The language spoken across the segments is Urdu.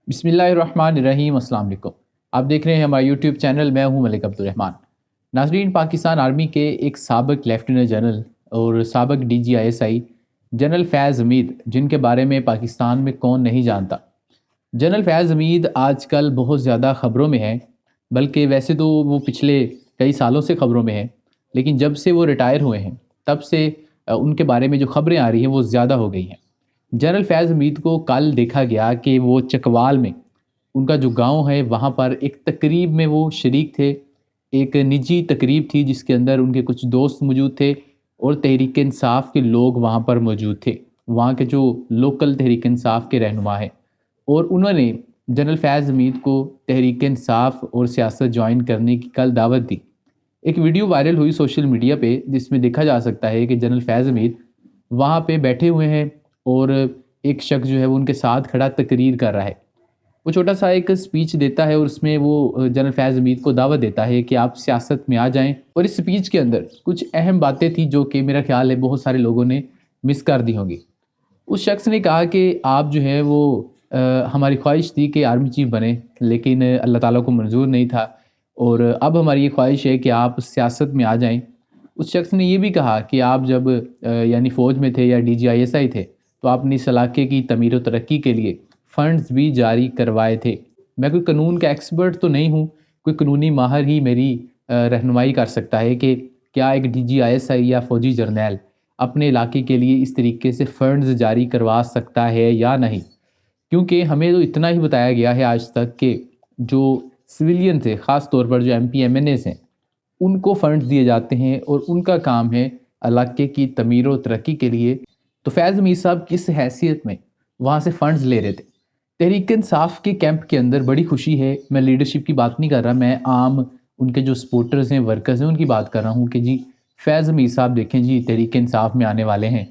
بسم اللہ الرحمن الرحیم۔ السلام علیکم، آپ دیکھ رہے ہیں ہمارا یوٹیوب چینل۔ میں ہوں ملک عبدالرحمن۔ ناظرین، پاکستان آرمی کے ایک سابق لیفٹیننٹ جنرل اور سابق DGISI جنرل فیض حمید، جن کے بارے میں پاکستان میں کون نہیں جانتا۔ جنرل فیض حمید آج کل بہت زیادہ خبروں میں ہیں، بلکہ ویسے تو وہ پچھلے کئی سالوں سے خبروں میں ہیں، لیکن جب سے وہ ریٹائر ہوئے ہیں تب سے ان کے بارے میں جو خبریں آ رہی ہیں وہ زیادہ ہو گئی ہیں۔ جنرل فیض حمید کو کل دیکھا گیا کہ وہ چکوال میں ان کا جو گاؤں ہے وہاں پر ایک تقریب میں وہ شریک تھے۔ ایک نجی تقریب تھی جس کے اندر ان کے کچھ دوست موجود تھے اور تحریک انصاف کے لوگ وہاں پر موجود تھے، وہاں کے جو لوکل تحریک انصاف کے رہنما ہیں، اور انہوں نے جنرل فیض حمید کو تحریک انصاف اور سیاست جوائن کرنے کی کل دعوت دی۔ ایک ویڈیو وائرل ہوئی سوشل میڈیا پہ جس میں دیکھا جا سکتا ہے کہ جنرل فیض حمید وہاں پہ بیٹھے ہوئے ہیں اور ایک شخص جو ہے وہ ان کے ساتھ کھڑا تقریر کر رہا ہے۔ وہ چھوٹا سا ایک سپیچ دیتا ہے اور اس میں وہ جنرل فیض حمید کو دعوت دیتا ہے کہ آپ سیاست میں آ جائیں، اور اس سپیچ کے اندر کچھ اہم باتیں تھیں جو کہ میرا خیال ہے بہت سارے لوگوں نے مس کر دی ہوں گی۔ اس شخص نے کہا کہ آپ جو ہے وہ ہماری خواہش تھی کہ آرمی چیف بنے، لیکن اللہ تعالیٰ کو منظور نہیں تھا، اور اب ہماری یہ خواہش ہے کہ آپ سیاست میں آ جائیں۔ اس شخص نے یہ بھی کہا کہ آپ جب یعنی فوج میں تھے یا DGISI تھے تو آپ نے اس علاقے کی تعمیر و ترقی کے لیے فنڈز بھی جاری کروائے تھے۔ میں کوئی قانون کا ایکسپرٹ تو نہیں ہوں، کوئی قانونی ماہر ہی میری رہنمائی کر سکتا ہے کہ کیا ایک DGISI یا فوجی جرنیل اپنے علاقے کے لیے اس طریقے سے فنڈز جاری کروا سکتا ہے یا نہیں، کیونکہ ہمیں تو اتنا ہی بتایا گیا ہے آج تک کہ جو سویلین تھے، خاص طور پر جو MP MNAs ہیں، ان کو فنڈز دیے جاتے ہیں اور ان کا کام ہے علاقے کی تعمیر و ترقی کے لیے۔ تو فیض حمید صاحب کس حیثیت میں وہاں سے فنڈز لے رہے تھے؟ تحریک انصاف کے کیمپ کے اندر بڑی خوشی ہے، میں لیڈرشپ کی بات نہیں کر رہا، میں عام ان کے جو سپورٹرز ہیں، ورکرز ہیں، ان کی بات کر رہا ہوں کہ جی فیض حمید صاحب دیکھیں جی تحریک انصاف میں آنے والے ہیں،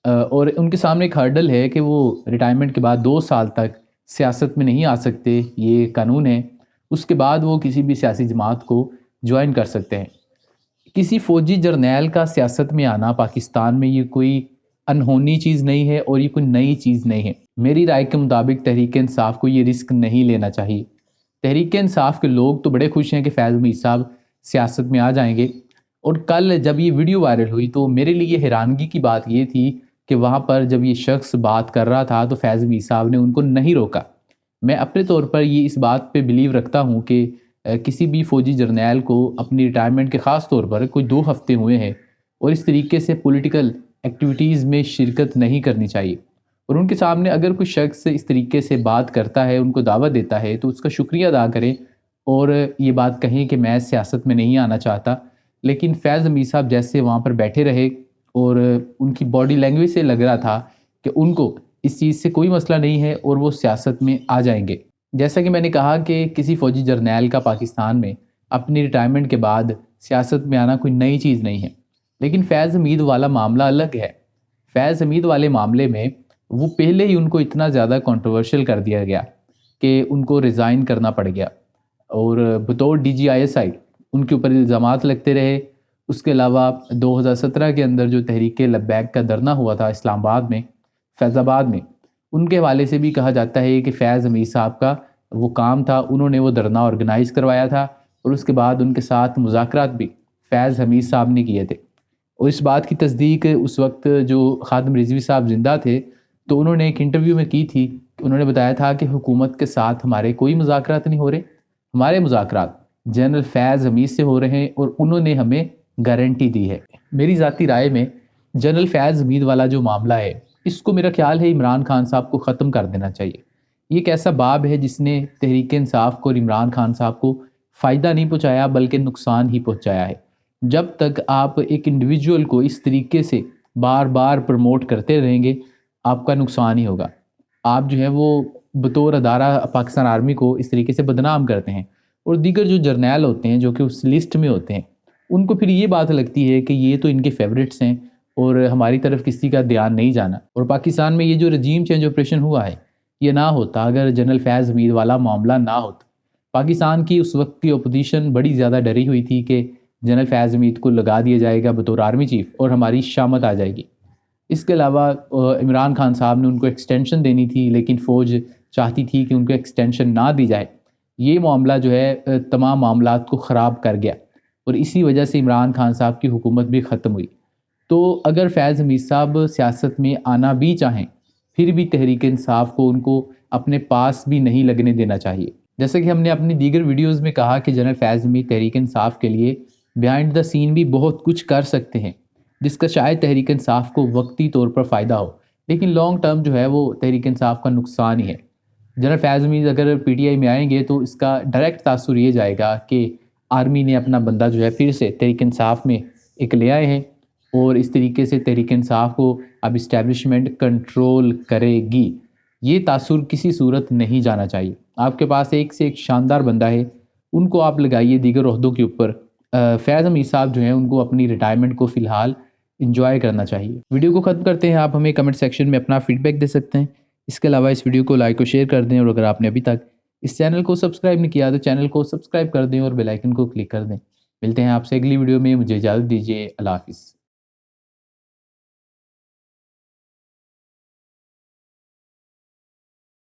اور ان کے سامنے ایک ہرڈل ہے کہ وہ ریٹائرمنٹ کے بعد 2 سال تک سیاست میں نہیں آ سکتے، یہ قانون ہے۔ اس کے بعد وہ کسی بھی سیاسی جماعت کو جوائن کر سکتے ہیں۔ کسی فوجی جرنیل کا سیاست میں آنا پاکستان میں یہ کوئی انہونی چیز نہیں ہے اور یہ کوئی نئی چیز نہیں ہے۔ میری رائے کے مطابق تحریک انصاف کو یہ رسک نہیں لینا چاہیے۔ تحریک انصاف کے لوگ تو بڑے خوش ہیں کہ فیض حمید صاحب سیاست میں آ جائیں گے، اور کل جب یہ ویڈیو وائرل ہوئی تو میرے لیے حیرانگی کی بات یہ تھی کہ وہاں پر جب یہ شخص بات کر رہا تھا تو فیض حمید صاحب نے ان کو نہیں روکا۔ میں اپنے طور پر یہ اس بات پہ بلیو رکھتا ہوں کہ کسی بھی فوجی جرنیل کو اپنی ریٹائرمنٹ کے خاص طور پر کوئی 2 ہفتے ہوئے ہیں اور اس طریقے سے پولیٹیکل ایکٹیویٹیز میں شرکت نہیں کرنی چاہیے، اور ان کے سامنے اگر کوئی شخص اس طریقے سے بات کرتا ہے، ان کو دعوت دیتا ہے، تو اس کا شکریہ ادا کریں اور یہ بات کہیں کہ میں سیاست میں نہیں آنا چاہتا۔ لیکن فیض حمید صاحب جیسے وہاں پر بیٹھے رہے اور ان کی باڈی لینگویج سے لگ رہا تھا کہ ان کو اس چیز سے کوئی مسئلہ نہیں ہے اور وہ سیاست میں آ جائیں گے۔ جیسا کہ میں نے کہا کہ کسی فوجی جرنیل کا پاکستان میں اپنی ریٹائرمنٹ کے بعد سیاست میں آنا کوئی نئی چیز نہیں ہے، لیکن فیض حمید والا معاملہ الگ ہے۔ فیض حمید والے معاملے میں وہ پہلے ہی ان کو اتنا زیادہ کنٹروورشل کر دیا گیا کہ ان کو ریزائن کرنا پڑ گیا، اور بطور DGISI ان کے اوپر الزامات لگتے رہے۔ اس کے علاوہ 2017 کے اندر جو تحریک لبیک کا دھرنا ہوا تھا اسلام آباد میں، فیض آباد میں، ان کے حوالے سے بھی کہا جاتا ہے کہ فیض حمید صاحب کا وہ کام تھا، انہوں نے وہ دھرنا آرگنائز کروایا تھا، اور اس کے بعد ان کے ساتھ مذاکرات بھی فیض حمید صاحب نے کیے تھے۔ اور اس بات کی تصدیق اس وقت جو خادم رضوی صاحب زندہ تھے تو انہوں نے ایک انٹرویو میں کی تھی، انہوں نے بتایا تھا کہ حکومت کے ساتھ ہمارے کوئی مذاکرات نہیں ہو رہے، ہمارے مذاکرات جنرل فیض حمید سے ہو رہے ہیں اور انہوں نے ہمیں گارنٹی دی ہے۔ میری ذاتی رائے میں جنرل فیض حمید والا جو معاملہ ہے اس کو میرا خیال ہے عمران خان صاحب کو ختم کر دینا چاہیے۔ یہ ایک ایسا باب ہے جس نے تحریک انصاف کو اور عمران خان صاحب کو فائدہ نہیں پہنچایا بلکہ نقصان ہی پہنچایا ہے۔ جب تک آپ ایک انڈیویجول کو اس طریقے سے بار بار پروموٹ کرتے رہیں گے آپ کا نقصان ہی ہوگا۔ آپ جو ہے وہ بطور ادارہ پاکستان آرمی کو اس طریقے سے بدنام کرتے ہیں، اور دیگر جو جرنیل ہوتے ہیں جو کہ اس لسٹ میں ہوتے ہیں ان کو پھر یہ بات لگتی ہے کہ یہ تو ان کے فیوریٹس ہیں اور ہماری طرف کسی کا دھیان نہیں جانا۔ اور پاکستان میں یہ جو رجیم چینج آپریشن ہوا ہے یہ نہ ہوتا اگر جنرل فیض حمید والا معاملہ نہ ہوتا۔ پاکستان کی اس وقت کی اپوزیشن بڑی زیادہ ڈری ہوئی تھی کہ جنرل فیض حمید کو لگا دیا جائے گا بطور آرمی چیف اور ہماری شامت آ جائے گی۔ اس کے علاوہ عمران خان صاحب نے ان کو ایکسٹینشن دینی تھی، لیکن فوج چاہتی تھی کہ ان کو ایکسٹینشن نہ دی جائے، یہ معاملہ جو ہے تمام معاملات کو خراب کر گیا اور اسی وجہ سے عمران خان صاحب کی حکومت بھی ختم ہوئی۔ تو اگر فیض حمید صاحب سیاست میں آنا بھی چاہیں پھر بھی تحریک انصاف کو ان کو اپنے پاس بھی نہیں لگنے دینا چاہیے۔ جیسا کہ ہم نے اپنی دیگر ویڈیوز میں کہا کہ جنرل فیض حمید تحریک انصاف کے لیے بیہائنڈ دا سین بھی بہت کچھ کر سکتے ہیں، جس کا شاید تحریک انصاف کو وقتی طور پر فائدہ ہو، لیکن لانگ ٹرم جو ہے وہ تحریک انصاف کا نقصان ہی ہے۔ جنرل فیض حمید اگر پی ٹی آئی میں آئیں گے تو اس کا ڈائریکٹ تاثر یہ جائے گا کہ آرمی نے اپنا بندہ جو ہے پھر سے تحریک انصاف میں ایک لے آئے ہیں اور اس طریقے سے تحریک انصاف کو اب اسٹیبلشمنٹ کنٹرول کرے گی۔ یہ تاثر کسی صورت نہیں جانا چاہیے۔ آپ کے پاس ایک سے ایک شاندار بندہ ہے، ان کو آپ لگائیے دیگر عہدوں کے اوپر۔ فیض حمید صاحب جو ہیں ان کو اپنی ریٹائرمنٹ کو فی الحال انجوائے کرنا چاہیے۔ ویڈیو کو ختم کرتے ہیں، آپ ہمیں کمنٹ سیکشن میں اپنا فیڈ بیک دے سکتے ہیں۔ اس کے علاوہ اس ویڈیو کو لائک اور شیئر کر دیں، اور اگر آپ نے ابھی تک اس چینل کو سبسکرائب نہیں کیا تو چینل کو سبسکرائب کر دیں اور بیل آئیکن کو کلک کر دیں۔ ملتے ہیں آپ سے اگلی ویڈیو میں، مجھے اجازت دیجیے، اللہ حافظ۔